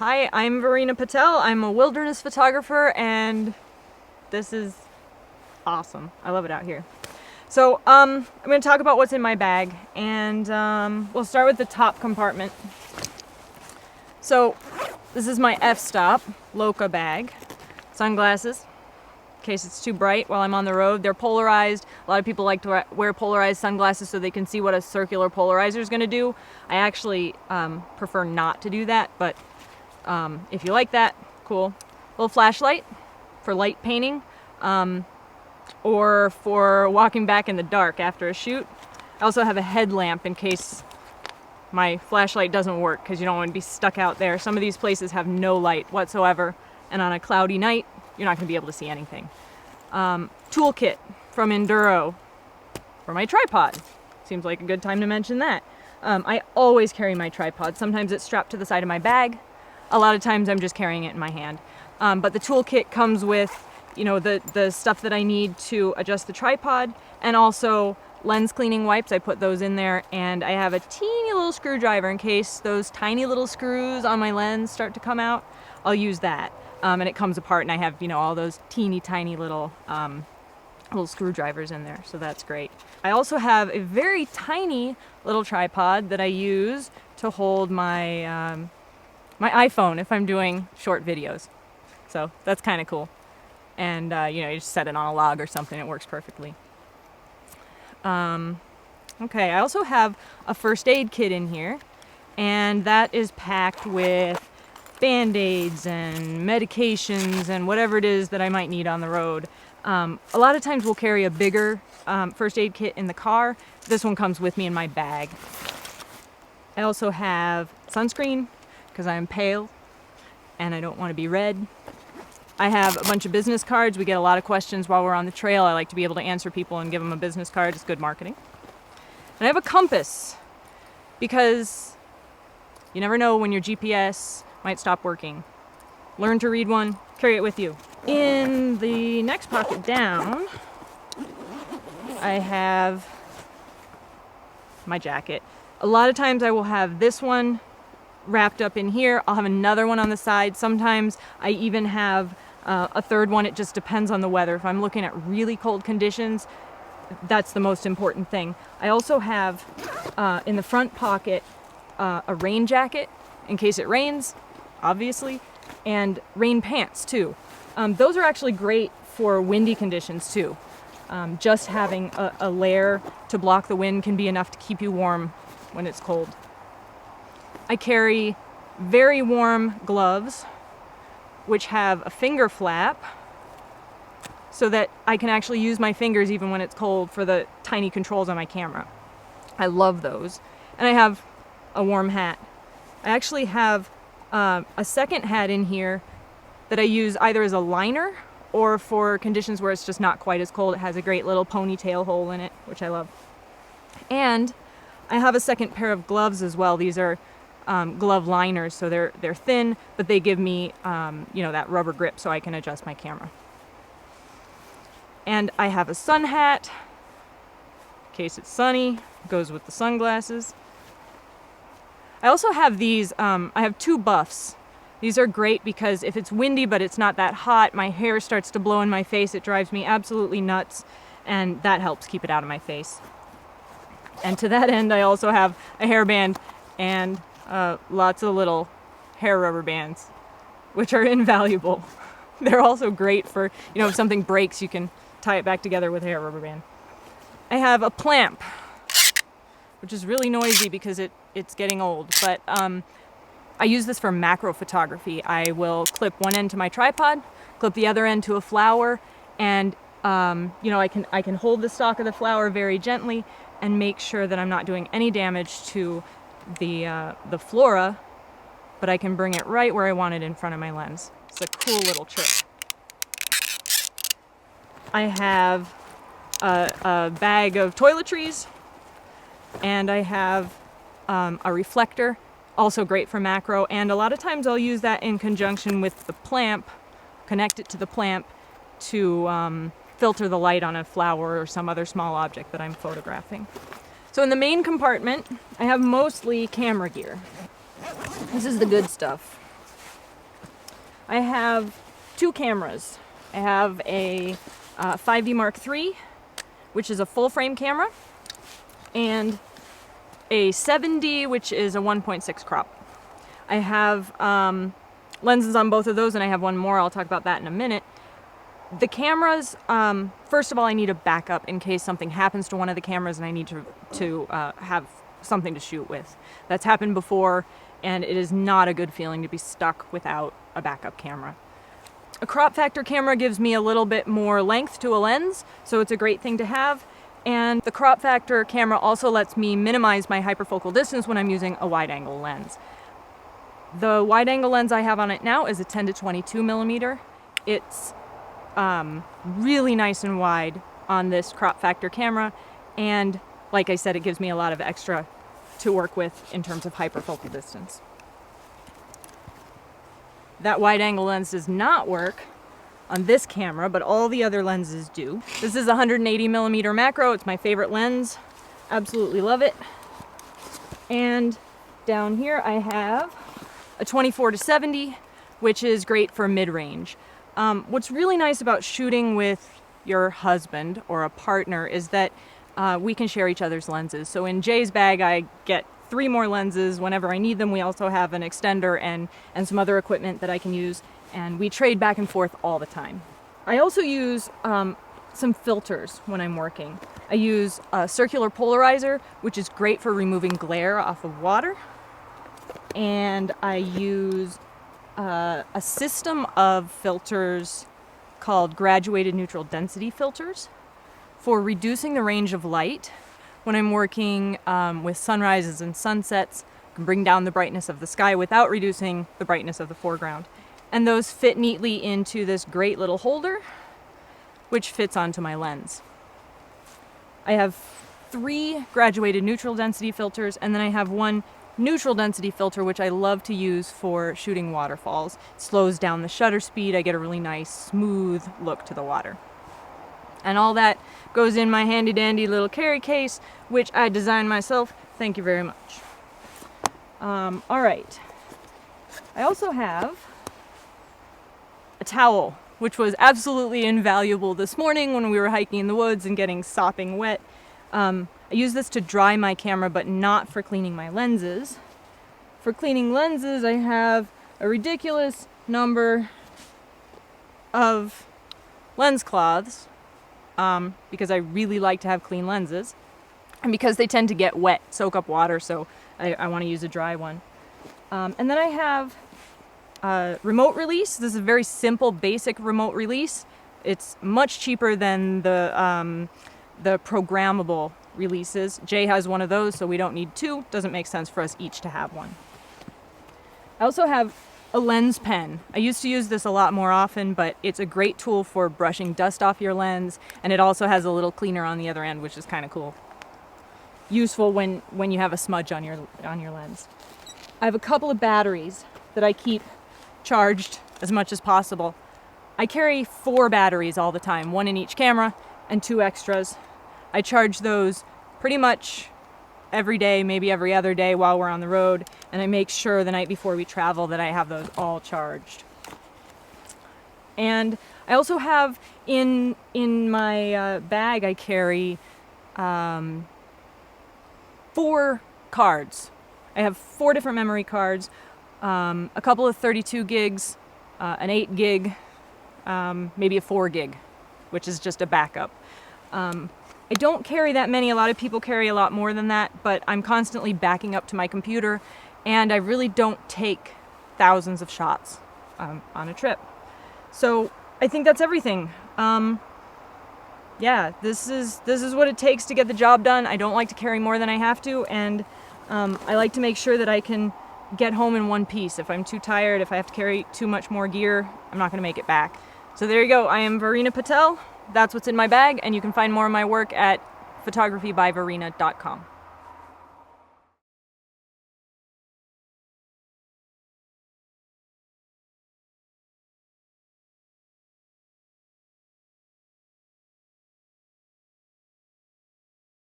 Hi, I'm Varina Patel. I'm a wilderness photographer and this is awesome. I love it out here. So I'm going to talk about what's in my bag, and we'll start with the top compartment. So this is my f-stop Loca bag. Sunglasses, in case it's too bright while I'm on the road. They're polarized. A lot of people like to wear polarized sunglasses so they can see what a circular polarizer is going to do. I actually prefer not to do that, but if you like that, cool. Little flashlight for light painting, or for walking back in the dark after a shoot. I also have a headlamp in case my flashlight doesn't work, because you don't want to be stuck out there. Some of these places have no light whatsoever, and on a cloudy night, you're not going to be able to see anything. Toolkit from Enduro for my tripod. Seems like a good time to mention that. I always carry my tripod. Sometimes it's strapped to the side of my bag. A lot of times I'm just carrying it in my hand. But the toolkit comes with, you know, the stuff that I need to adjust the tripod, and also lens cleaning wipes. I put those in there, and I have a teeny little screwdriver in case those tiny little screws on my lens start to come out. I'll use that. And it comes apart, and I have, you know, all those teeny tiny little screwdrivers in there, so that's great. I also have a very tiny little tripod that I use to hold my my iPhone if I'm doing short videos. So that's kind of cool. And you know, you just set it on a log or something, it works perfectly. Okay, I also have a first aid kit in here, and that is packed with Band-Aids and medications and whatever it is that I might need on the road. A lot of times we'll carry a bigger first aid kit in the car. This one comes with me in my bag. I also have sunscreen because I'm pale and I don't want to be red. I have a bunch of business cards. We get a lot of questions while we're on the trail. I like to be able to answer people and give them a business card. It's good marketing. And I have a compass because you never know when your GPS might stop working. Learn to read one, carry it with you. In the next pocket down, I have my jacket. A lot of times I will have this one wrapped up in here. I'll have another one on the side. Sometimes I even have a third one. It just depends on the weather. If I'm looking at really cold conditions, that's the most important thing. I also have in the front pocket a rain jacket in case it rains, obviously, and rain pants too. Those are actually great for windy conditions too. Just having a layer to block the wind can be enough to keep you warm when it's cold. I carry very warm gloves, which have a finger flap so that I can actually use my fingers even when it's cold for the tiny controls on my camera. I love those. And I have a warm hat. I actually have a second hat in here that I use either as a liner or for conditions where it's just not quite as cold. It has a great little ponytail hole in it, which I love. And I have a second pair of gloves as well. These are glove liners, so they're thin, but they give me you know, that rubber grip so I can adjust my camera. And I have a sun hat in case it's sunny. It goes with the sunglasses. I also have these, I have two buffs. These are great because if it's windy but it's not that hot, my hair starts to blow in my face. It drives me absolutely nuts, and that helps keep it out of my face. And to that end, I also have a hairband and lots of little hair rubber bands, which are invaluable. They're also great for, you know, if something breaks, you can tie it back together with a hair rubber band. I have a plamp, which is really noisy because it's getting old, but I use this for macro photography. I will clip one end to my tripod, clip the other end to a flower, and you know, I can hold the stalk of the flower very gently and make sure that I'm not doing any damage to the flora, but I can bring it right where I want it in front of my lens. It's a cool little trick. I have a bag of toiletries, and I have a reflector, also great for macro, and a lot of times I'll use that in conjunction with the plamp, connect it to the plamp to filter the light on a flower or some other small object that I'm photographing. So in the main compartment, I have mostly camera gear. This is the good stuff. I have two cameras. I have a 5D Mark III, which is a full frame camera, and a 7D, which is a 1.6 crop. I have lenses on both of those, and I have one more. I'll talk about that in a minute. The cameras, first of all, I need a backup in case something happens to one of the cameras and I need to have something to shoot with. That's happened before, and it is not a good feeling to be stuck without a backup camera. A crop factor camera gives me a little bit more length to a lens, so it's a great thing to have. And the crop factor camera also lets me minimize my hyperfocal distance when I'm using a wide angle lens. The wide angle lens I have on it now is a 10 to 22 millimeter. It's really nice and wide on this crop factor camera, and like I said, it gives me a lot of extra to work with in terms of hyperfocal distance. That wide angle lens does not work on this camera, but all the other lenses do. This is a 180 millimeter macro. It's my favorite lens. Absolutely love it. And down here I have a 24 to 70, which is great for mid-range. What's really nice about shooting with your husband or a partner is that we can share each other's lenses. So in Jay's bag, I get 3 more lenses whenever I need them. We also have an extender and some other equipment that I can use, and we trade back and forth all the time. I also use some filters when I'm working. I use a circular polarizer, which is great for removing glare off of water, and I use a system of filters called graduated neutral density filters for reducing the range of light. When I'm working with sunrises and sunsets, I can bring down the brightness of the sky without reducing the brightness of the foreground. And those fit neatly into this great little holder, which fits onto my lens. I have 3 graduated neutral density filters, and then I have 1 neutral density filter, which I love to use for shooting waterfalls. It slows down the shutter speed. I get a really nice, smooth look to the water. And all that goes in my handy dandy little carry case, which I designed myself. Thank you very much. All right. I also have a towel, which was absolutely invaluable this morning when we were hiking in the woods and getting sopping wet. I use this to dry my camera, but not for cleaning my lenses. For cleaning lenses, I have a ridiculous number of lens cloths, because I really like to have clean lenses, and because they tend to get wet, soak up water, so I want to use a dry one. And then I have a remote release. This is a very simple, basic remote release. It's much cheaper than the programmable releases. Jay has one of those, so we don't need 2. Doesn't make sense for us each to have one. I also have a lens pen. I used to use this a lot more often, but it's a great tool for brushing dust off your lens, and it also has a little cleaner on the other end, which is kind of cool. Useful when you have a smudge on your lens. I have a couple of batteries that I keep charged as much as possible. I carry 4 batteries all the time, 1 in each camera and 2 extras. I charge those pretty much every day, maybe every other day while we're on the road, and I make sure the night before we travel that I have those all charged. And I also have in my bag, I carry 4 cards. I have 4 different memory cards, a couple of 32 gigs, an 8 gig, maybe a 4 gig, which is just a backup. I don't carry that many. A lot of people carry a lot more than that, but I'm constantly backing up to my computer, and I really don't take thousands of shots on a trip. So I think that's everything. Yeah, this is what it takes to get the job done. I don't like to carry more than I have to, and I like to make sure that I can get home in one piece. If I'm too tired, if I have to carry too much more gear, I'm not going to make it back. So there you go. I am Varina Patel. That's what's in my bag, and you can find more of my work at photographybyvarina.com.